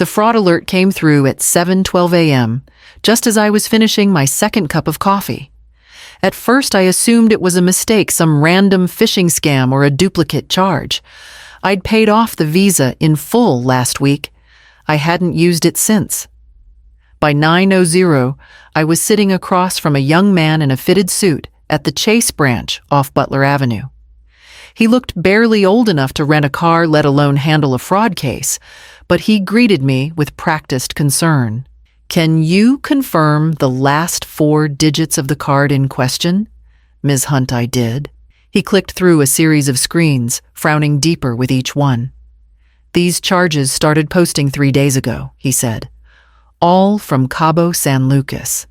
The fraud alert came through at 7:12 a.m., just as I was finishing my second cup of coffee. At first, I assumed it was a mistake, some random phishing scam or a duplicate charge. I'd paid off the Visa in full last week. I hadn't used it since. By 9:00, I was sitting across from a young man in a fitted suit at the Chase branch off Butler Avenue. He looked barely old enough to rent a car, let alone handle a fraud case, but he greeted me with practiced concern. "Can you confirm the last 4 digits of the card in question?" "Ms. Hunt, I did." He clicked through a series of screens, frowning deeper with each one. "These charges started posting 3 days ago," he said. "All from Cabo San Lucas.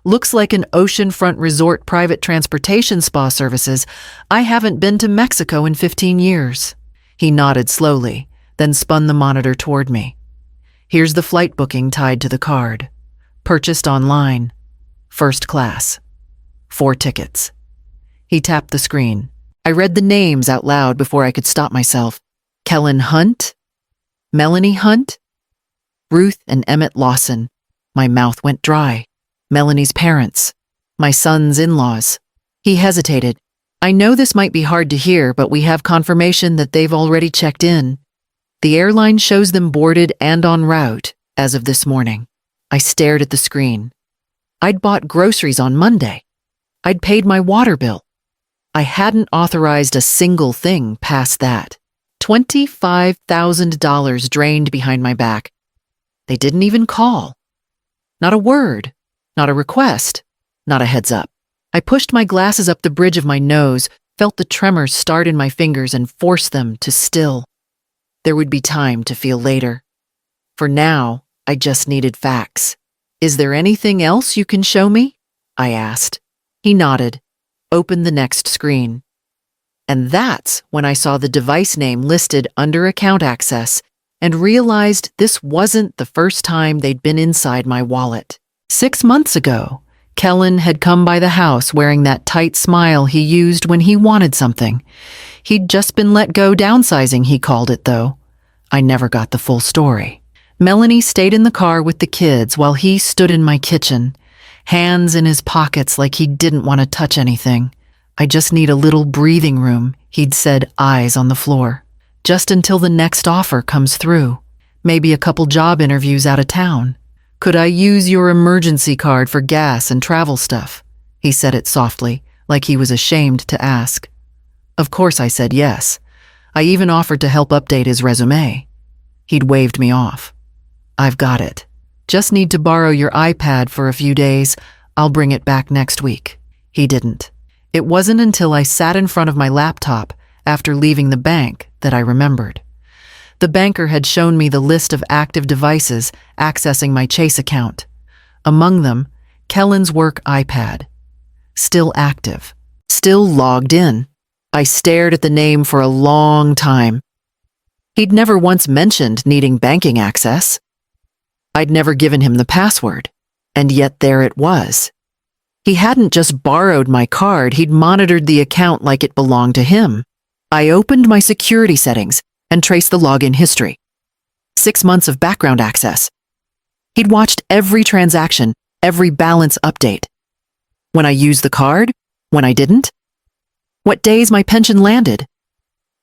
Looks like an oceanfront resort private transportation spa services. I haven't been to Mexico in 15 years. He nodded slowly, then spun the monitor toward me. "Here's the flight booking tied to the card. Purchased online. First class. 4 tickets. He tapped the screen. I read the names out loud before I could stop myself. Kellen Hunt? Melanie Hunt? Ruth and Emmett Lawson. My mouth went dry. Melanie's parents. My son's in-laws. He hesitated. "I know this might be hard to hear, but we have confirmation that they've already checked in. The airline shows them boarded and en route as of this morning." I stared at the screen. I'd bought groceries on Monday. I'd paid my water bill. I hadn't authorized a single thing past that. $25,000 drained behind my back. They didn't even call. Not a word. Not a request. Not a heads up. I pushed my glasses up the bridge of my nose, felt the tremors start in my fingers and forced them to still. There would be time to feel later. For now, I just needed facts. "Is there anything else you can show me?" I asked. He nodded, opened the next screen. And that's when I saw the device name listed under account access and realized this wasn't the first time they'd been inside my wallet. 6 months ago, Kellen had come by the house wearing that tight smile he used when he wanted something. He'd just been let go downsizing, he called it, though. I never got the full story. Melanie stayed in the car with the kids while he stood in my kitchen, hands in his pockets like he didn't want to touch anything. "I just need a little breathing room," he'd said, eyes on the floor. "Just until the next offer comes through. Maybe a couple job interviews out of town. Could I use your emergency card for gas and travel stuff?" He said it softly, like he was ashamed to ask. Of course I said yes. I even offered to help update his resume. He'd waved me off. "I've got it. Just need to borrow your iPad for a few days. I'll bring it back next week." He didn't. It wasn't until I sat in front of my laptop after leaving the bank that I remembered. The banker had shown me the list of active devices accessing my Chase account. Among them, Kellen's work iPad. Still active. Still logged in. I stared at the name for a long time. He'd never once mentioned needing banking access. I'd never given him the password, and yet there it was. He hadn't just borrowed my card, he'd monitored the account like it belonged to him. I opened my security settings and traced the login history. 6 months of background access. He'd watched every transaction, every balance update. When I used the card, when I didn't. What days my pension landed.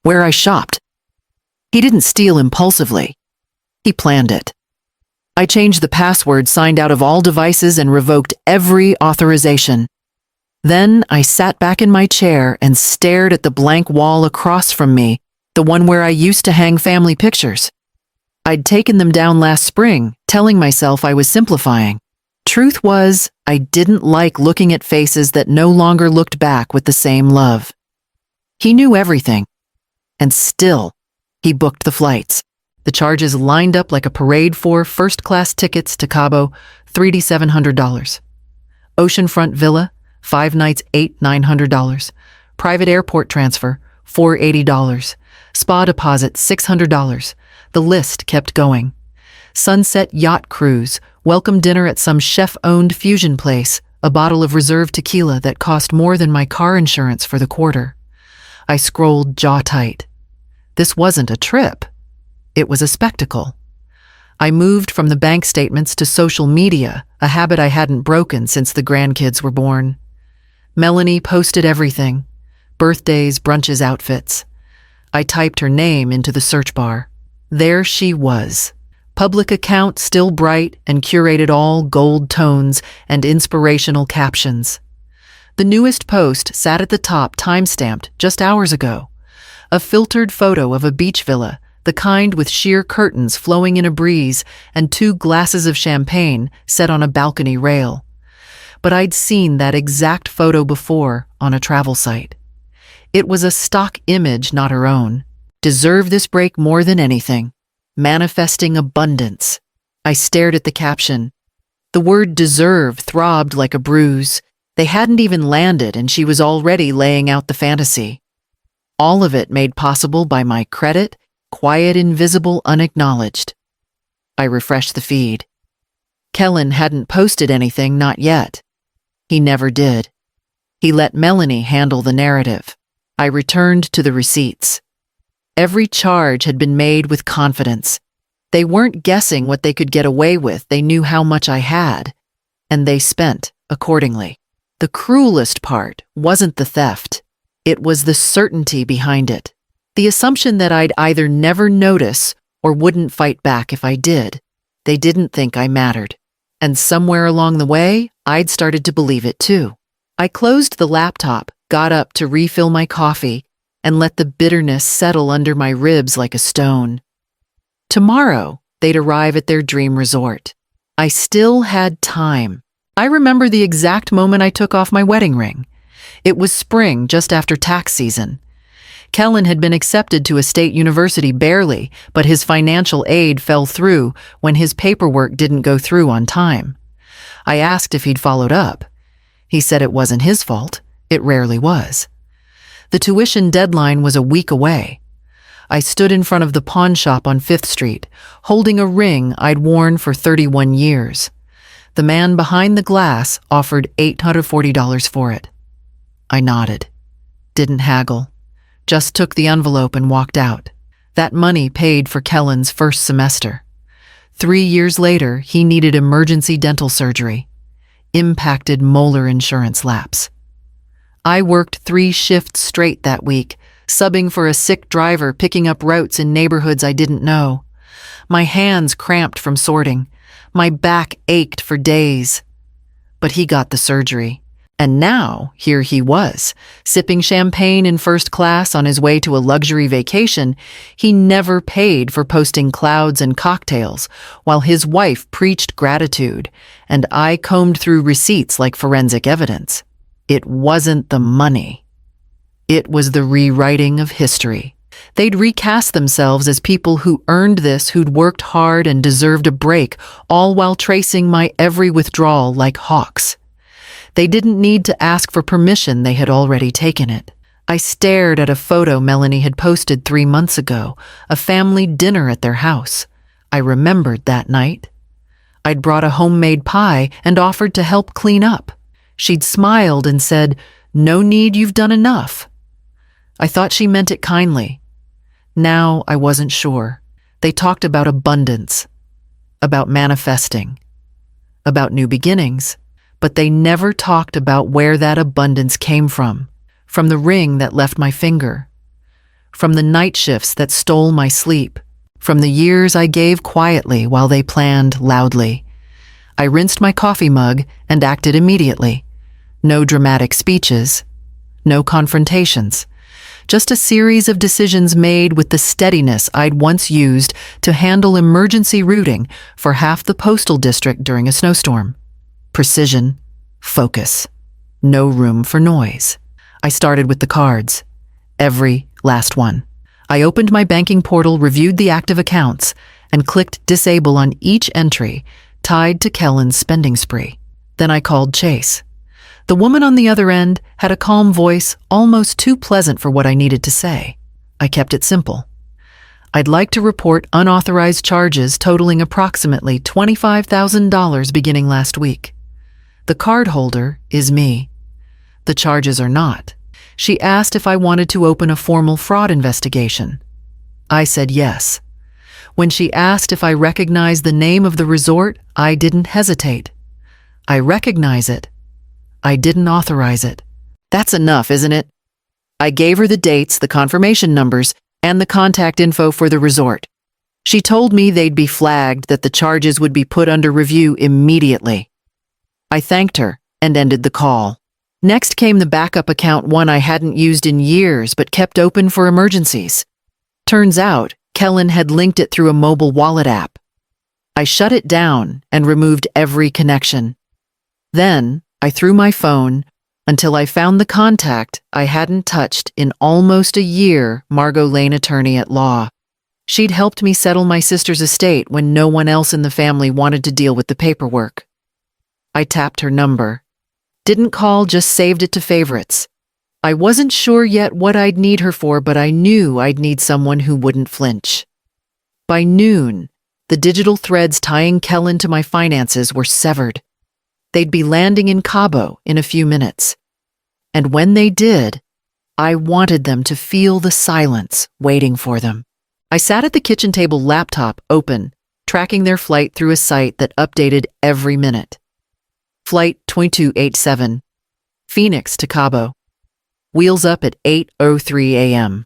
Where I shopped. He didn't steal impulsively. He planned it. I changed the password, signed out of all devices, and revoked every authorization. Then I sat back in my chair and stared at the blank wall across from me, the one where I used to hang family pictures. I'd taken them down last spring, telling myself I was simplifying. Truth was, I didn't like looking at faces that no longer looked back with the same love. He knew everything. And still, he booked the flights. The charges lined up like a parade for first-class tickets to Cabo, $3,700. Oceanfront villa, 5 nights, $8,900. Private airport transfer, $480. Spa deposit, $600. The list kept going. Sunset yacht cruise, welcome dinner at some chef-owned fusion place, a bottle of reserve tequila that cost more than my car insurance for the quarter. I scrolled jaw tight. This wasn't a trip. It was a spectacle. I moved from the bank statements to social media, a habit I hadn't broken since the grandkids were born. Melanie posted everything: birthdays, brunches, outfits. I typed her name into the search bar. There she was. Public account still bright and curated all gold tones and inspirational captions. The newest post sat at the top, time-stamped just hours ago. A filtered photo of a beach villa, the kind with sheer curtains flowing in a breeze and 2 glasses of champagne set on a balcony rail. But I'd seen that exact photo before on a travel site. It was a stock image, not her own. Deserve this break more than anything. Manifesting abundance. I stared at the caption. The word deserve throbbed like a bruise. They hadn't even landed and she was already laying out the fantasy. All of it made possible by my credit, quiet, invisible, unacknowledged. I refreshed the feed. Kellen hadn't posted anything, not yet. He never did. He let Melanie handle the narrative. I returned to the receipts. Every charge had been made with confidence. They weren't guessing what they could get away with, they knew how much I had, and they spent accordingly. The cruelest part wasn't the theft. It was the certainty behind it. The assumption that I'd either never notice or wouldn't fight back if I did. They didn't think I mattered. And somewhere along the way, I'd started to believe it too. I closed the laptop, got up to refill my coffee, and let the bitterness settle under my ribs like a stone. Tomorrow, they'd arrive at their dream resort. I still had time. I remember the exact moment I took off my wedding ring. It was spring, just after tax season. Kellen had been accepted to a state university barely, but his financial aid fell through when his paperwork didn't go through on time. I asked if he'd followed up. He said it wasn't his fault. It rarely was. The tuition deadline was a week away. I stood in front of the pawn shop on 5th Street, holding a ring I'd worn for 31 years. The man behind the glass offered $840 for it. I nodded. Didn't haggle. Just took the envelope and walked out. That money paid for Kellen's first semester. 3 years later, he needed emergency dental surgery. Impacted molar insurance lapse. I worked 3 shifts straight that week, subbing for a sick driver, picking up routes in neighborhoods I didn't know. My hands cramped from sorting. My back ached for days. But he got the surgery. And now, here he was, sipping champagne in first class on his way to a luxury vacation he never paid for, posting clouds and cocktails, while his wife preached gratitude, and I combed through receipts like forensic evidence. It wasn't the money. It was the rewriting of history. They'd recast themselves as people who earned this, who'd worked hard and deserved a break, all while tracing my every withdrawal like hawks. They didn't need to ask for permission, they had already taken it. I stared at a photo Melanie had posted 3 months ago, a family dinner at their house. I remembered that night. I'd brought a homemade pie and offered to help clean up. She'd smiled and said, "No need, you've done enough." I thought she meant it kindly. Now I wasn't sure. They talked about abundance, about manifesting, about new beginnings, but they never talked about where that abundance came from the ring that left my finger, from the night shifts that stole my sleep, from the years I gave quietly while they planned loudly. I rinsed my coffee mug and acted immediately. No dramatic speeches, no confrontations, just a series of decisions made with the steadiness I'd once used to handle emergency routing for half the postal district during a snowstorm. Precision, focus, no room for noise. I started with the cards, every last one. I opened my banking portal, reviewed the active accounts, and clicked disable on each entry tied to Kellen's spending spree. Then I called Chase. The woman on the other end had a calm voice, almost too pleasant for what I needed to say. I kept it simple. I'd like to report unauthorized charges totaling approximately $25,000 beginning last week. The cardholder is me. The charges are not. She asked if I wanted to open a formal fraud investigation. I said yes. When she asked if I recognized the name of the resort, I didn't hesitate. I recognize it. I didn't authorize it. That's enough, isn't it? I gave her the dates, the confirmation numbers, and the contact info for the resort. She told me they'd be flagged, that the charges would be put under review immediately. I thanked her and ended the call. Next came the backup account, one I hadn't used in years but kept open for emergencies. Turns out, Kellen had linked it through a mobile wallet app. I shut it down and removed every connection. Then, I threw my phone until I found the contact I hadn't touched in almost a year, Margot Lane, attorney at law. She'd helped me settle my sister's estate when no one else in the family wanted to deal with the paperwork. I tapped her number. Didn't call, just saved it to favorites. I wasn't sure yet what I'd need her for, but I knew I'd need someone who wouldn't flinch. By noon, the digital threads tying Kellen to my finances were severed. They'd be landing in Cabo in a few minutes. And when they did, I wanted them to feel the silence waiting for them. I sat at the kitchen table, laptop open, tracking their flight through a site that updated every minute. Flight 2287, Phoenix to Cabo. Wheels up at 8:03 a.m.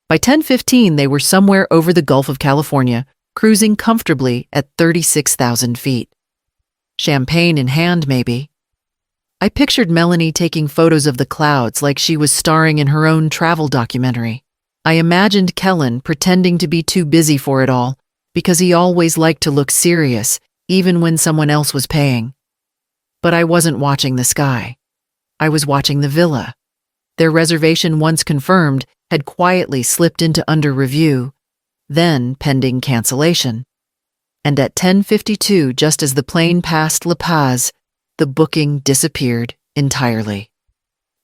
By 10:15, they were somewhere over the Gulf of California, cruising comfortably at 36,000 feet. Champagne in hand, maybe. I pictured Melanie taking photos of the clouds like she was starring in her own travel documentary. I imagined Kellen pretending to be too busy for it all, because he always liked to look serious, even when someone else was paying. But I wasn't watching the sky. I was watching the villa. Their reservation, once confirmed, had quietly slipped into under review, then pending cancellation. And at 10:52, just as the plane passed La Paz, the booking disappeared entirely.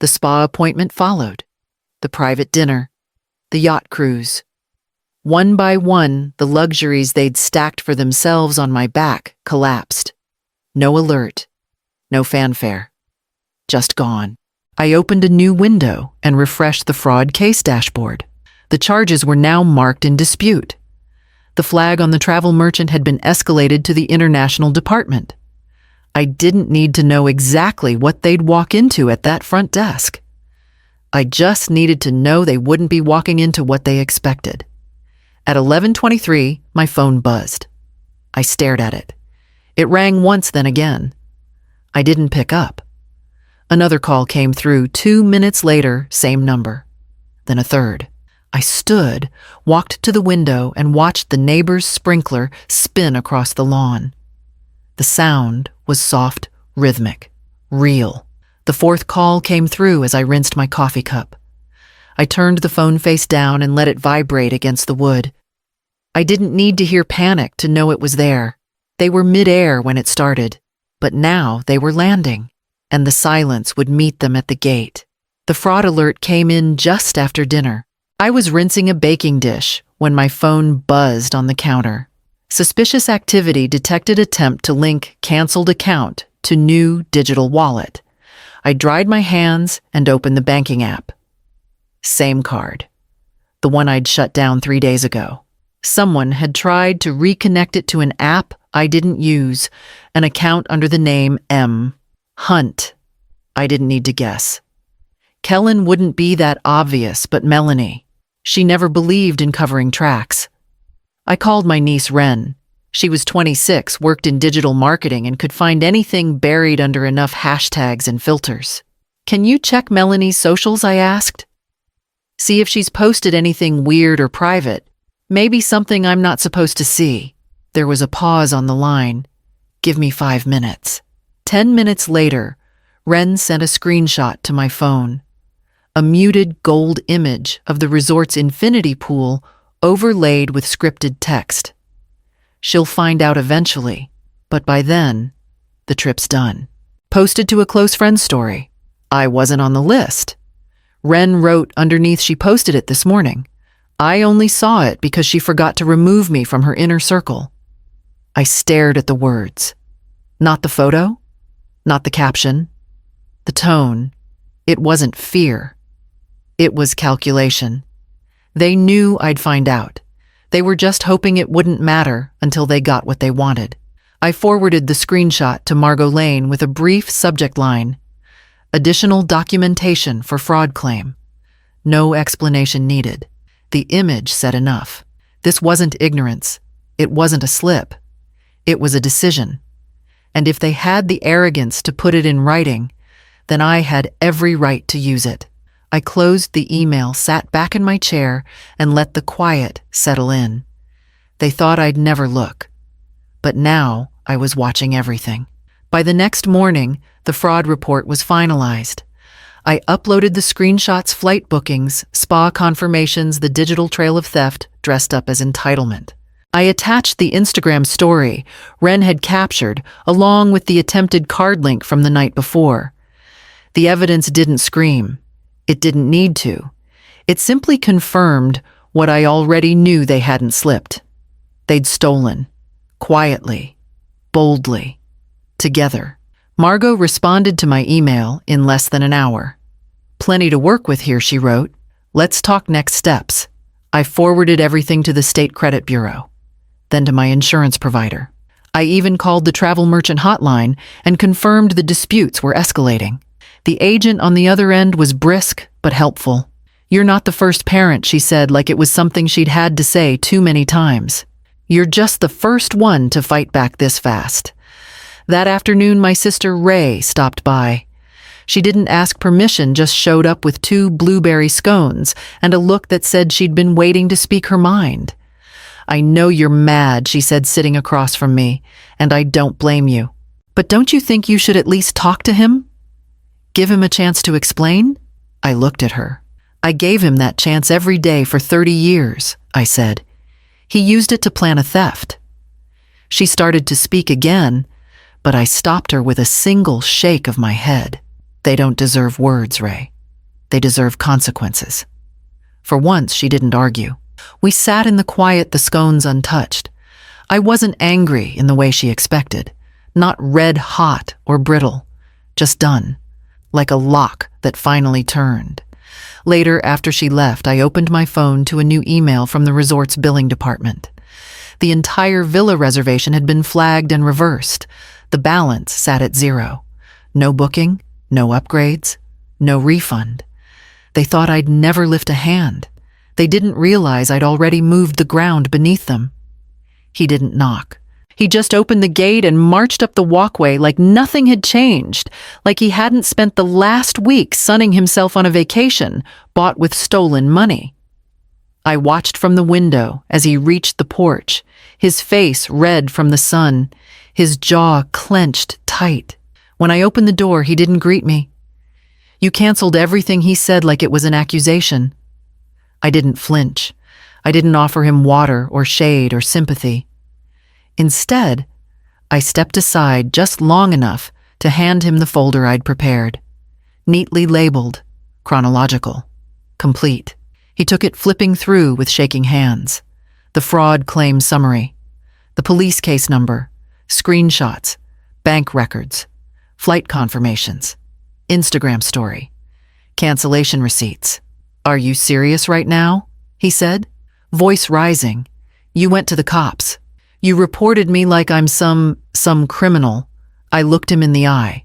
The spa appointment followed, the private dinner, the yacht cruise. One by one, the luxuries they'd stacked for themselves on my back collapsed. No alert, no fanfare, just gone. I opened a new window and refreshed the fraud case dashboard. The charges were now marked in dispute. The flag on the travel merchant had been escalated to the international department. I didn't need to know exactly what they'd walk into at that front desk. I just needed to know they wouldn't be walking into what they expected. At 11:23, my phone buzzed. I stared at it. It rang once, then again. I didn't pick up. Another call came through 2 minutes later, same number. Then a third. I stood, walked to the window, and watched the neighbor's sprinkler spin across the lawn. The sound was soft, rhythmic, real. The fourth call came through as I rinsed my coffee cup. I turned the phone face down and let it vibrate against the wood. I didn't need to hear panic to know it was there. They were mid-air when it started, but now they were landing, and the silence would meet them at the gate. The fraud alert came in just after dinner. I was rinsing a baking dish when my phone buzzed on the counter. Suspicious activity detected, attempt to link canceled account to new digital wallet. I dried my hands and opened the banking app. Same card. The one I'd shut down 3 days ago. Someone had tried to reconnect it to an app I didn't use, an account under the name M. Hunt. I didn't need to guess. Kellen wouldn't be that obvious, but Melanie. She never believed in covering tracks. I called my niece Ren. She was 26, worked in digital marketing, and could find anything buried under enough hashtags and filters. "Can you check Melanie's socials?" I asked. "See if she's posted anything weird or private. Maybe something I'm not supposed to see." There was a pause on the line. "Give me 5 minutes." 10 minutes later, Ren sent a screenshot to my phone. A muted gold image of the resort's infinity pool overlaid with scripted text. "She'll find out eventually, but by then, the trip's done." Posted to a close friend story. I wasn't on the list. Ren wrote underneath she posted it this morning. I only saw it because she forgot to remove me from her inner circle. I stared at the words. Not the photo, not the caption, the tone. It wasn't fear. It was calculation. They knew I'd find out. They were just hoping it wouldn't matter until they got what they wanted. I forwarded the screenshot to Margot Lane with a brief subject line: additional documentation for fraud claim. No explanation needed. The image said enough. This wasn't ignorance. It wasn't a slip. It was a decision. And if they had the arrogance to put it in writing, then I had every right to use it. I closed the email, sat back in my chair, and let the quiet settle in. They thought I'd never look. But now I was watching everything. By the next morning, the fraud report was finalized. I uploaded the screenshots, flight bookings, spa confirmations, the digital trail of theft dressed up as entitlement. I attached the Instagram story Ren had captured, along with the attempted card link from the night before. The evidence didn't scream. It didn't need to. It simply confirmed what I already knew they hadn't slipped. They'd stolen. Quietly. Boldly. Together. Margot responded to my email in less than an hour. "Plenty to work with here," she wrote. "Let's talk next steps." I forwarded everything to the State Credit Bureau, then to my insurance provider. I even called the travel merchant hotline and confirmed the disputes were escalating. The agent on the other end was brisk but helpful. "You're not the first parent," she said, like it was something she'd had to say too many times. "You're just the first one to fight back this fast." That afternoon, my sister Ray stopped by. She didn't ask permission, just showed up with 2 blueberry scones and a look that said she'd been waiting to speak her mind. "I know you're mad," she said, sitting across from me, "and I don't blame you. But don't you think you should at least talk to him? Give him a chance to explain?" I looked at her. "I gave him that chance every day for 30 years, I said. "He used it to plan a theft." She started to speak again, but I stopped her with a single shake of my head. "They don't deserve words, Ray. They deserve consequences." For once, she didn't argue. We sat in the quiet, the scones untouched. I wasn't angry in the way she expected, not red hot or brittle, just done, like a lock that finally turned. Later, after she left, I opened my phone to a new email from the resort's billing department. The entire villa reservation had been flagged and reversed. The balance sat at 0. No booking, no upgrades, no refund. They thought I'd never lift a hand. They didn't realize I'd already moved the ground beneath them. He didn't knock. He just opened the gate and marched up the walkway like nothing had changed, like he hadn't spent the last week sunning himself on a vacation bought with stolen money. I watched from the window as he reached the porch, his face red from the sun, his jaw clenched tight. When I opened the door, he didn't greet me. You canceled everything he said like it was an accusation. I didn't flinch. I didn't offer him water or shade or sympathy. Instead, I stepped aside just long enough to hand him the folder I'd prepared. Neatly labeled, chronological, complete. He took it, flipping through with shaking hands. The fraud claim summary, the police case number, screenshots, bank records, flight confirmations, Instagram story, cancellation receipts. "Are you serious right now?" he said, voice rising. "You went to the cops. You reported me like I'm some criminal." I looked him in the eye.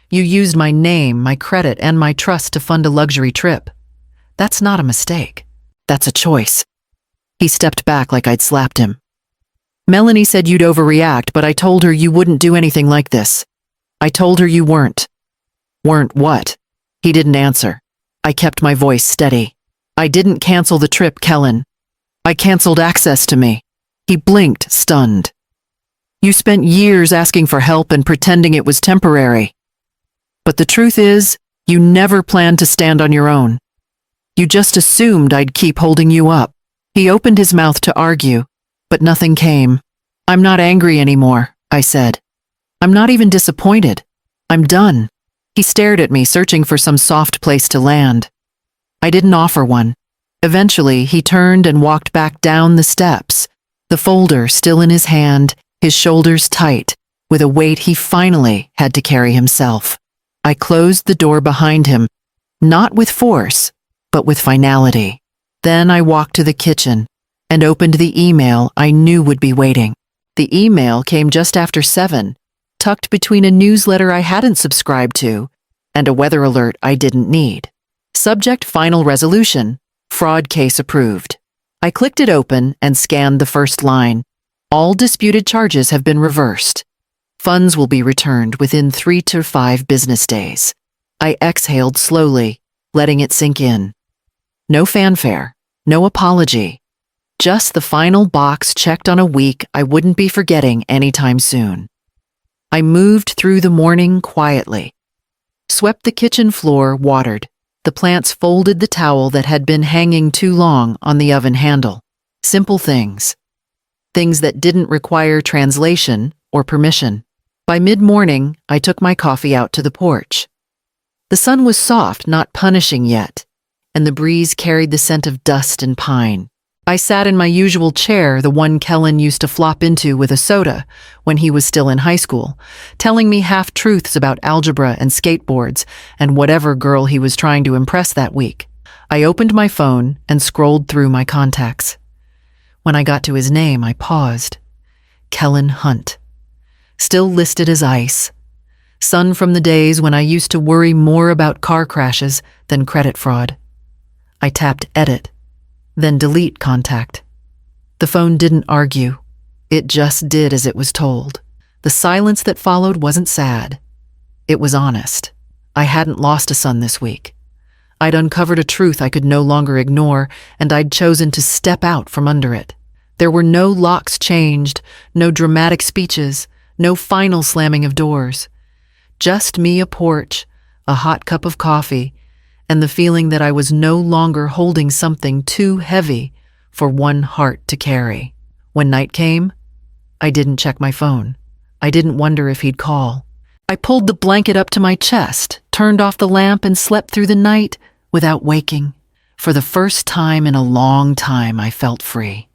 "You used my name, my credit, and my trust to fund a luxury trip. That's not a mistake. That's a choice." He stepped back like I'd slapped him. "Melanie said you'd overreact, but I told her you wouldn't do anything like this. I told her you weren't." "Weren't what?" He didn't answer. I kept my voice steady. "I didn't cancel the trip, Kellen. I canceled access to me." He blinked, stunned. "You spent years asking for help and pretending it was temporary. But the truth is, you never planned to stand on your own. You just assumed I'd keep holding you up." He opened his mouth to argue, but nothing came. "I'm not angry anymore," I said. "I'm not even disappointed. I'm done." He stared at me, searching for some soft place to land. I didn't offer one. Eventually, he turned and walked back down the steps, the folder still in his hand, his shoulders tight, with a weight he finally had to carry himself. I closed the door behind him, not with force, but with finality. Then I walked to the kitchen, and opened the email I knew would be waiting. The email came just after 7, tucked between a newsletter I hadn't subscribed to and a weather alert I didn't need. Subject: final resolution. Fraud case approved. I clicked it open and scanned the first line. All disputed charges have been reversed. Funds will be returned within 3 to 5 business days. I exhaled slowly, letting it sink in. No fanfare, no apology. Just the final box checked on a week I wouldn't be forgetting anytime soon. I moved through the morning quietly. Swept the kitchen floor, watered. The plants folded the towel that had been hanging too long on the oven handle. Simple things. Things that didn't require translation or permission. By mid-morning, I took my coffee out to the porch. The sun was soft, not punishing yet, and the breeze carried the scent of dust and pine. I sat in my usual chair, the one Kellen used to flop into with a soda when he was still in high school, telling me half-truths about algebra and skateboards and whatever girl he was trying to impress that week. I opened my phone and scrolled through my contacts. When I got to his name, I paused. Kellen Hunt. Still listed as ICE. Son from the days when I used to worry more about car crashes than credit fraud. I tapped edit, then delete contact. The phone didn't argue. It just did as it was told. The silence that followed wasn't sad. It was honest. I hadn't lost a son this week. I'd uncovered a truth I could no longer ignore, and I'd chosen to step out from under it. There were no locks changed, no dramatic speeches, no final slamming of doors. Just me, a porch, a hot cup of coffee, and the feeling that I was no longer holding something too heavy for one heart to carry. When night came, I didn't check my phone. I didn't wonder if he'd call. I pulled the blanket up to my chest, turned off the lamp, and slept through the night without waking. For the first time in a long time, I felt free.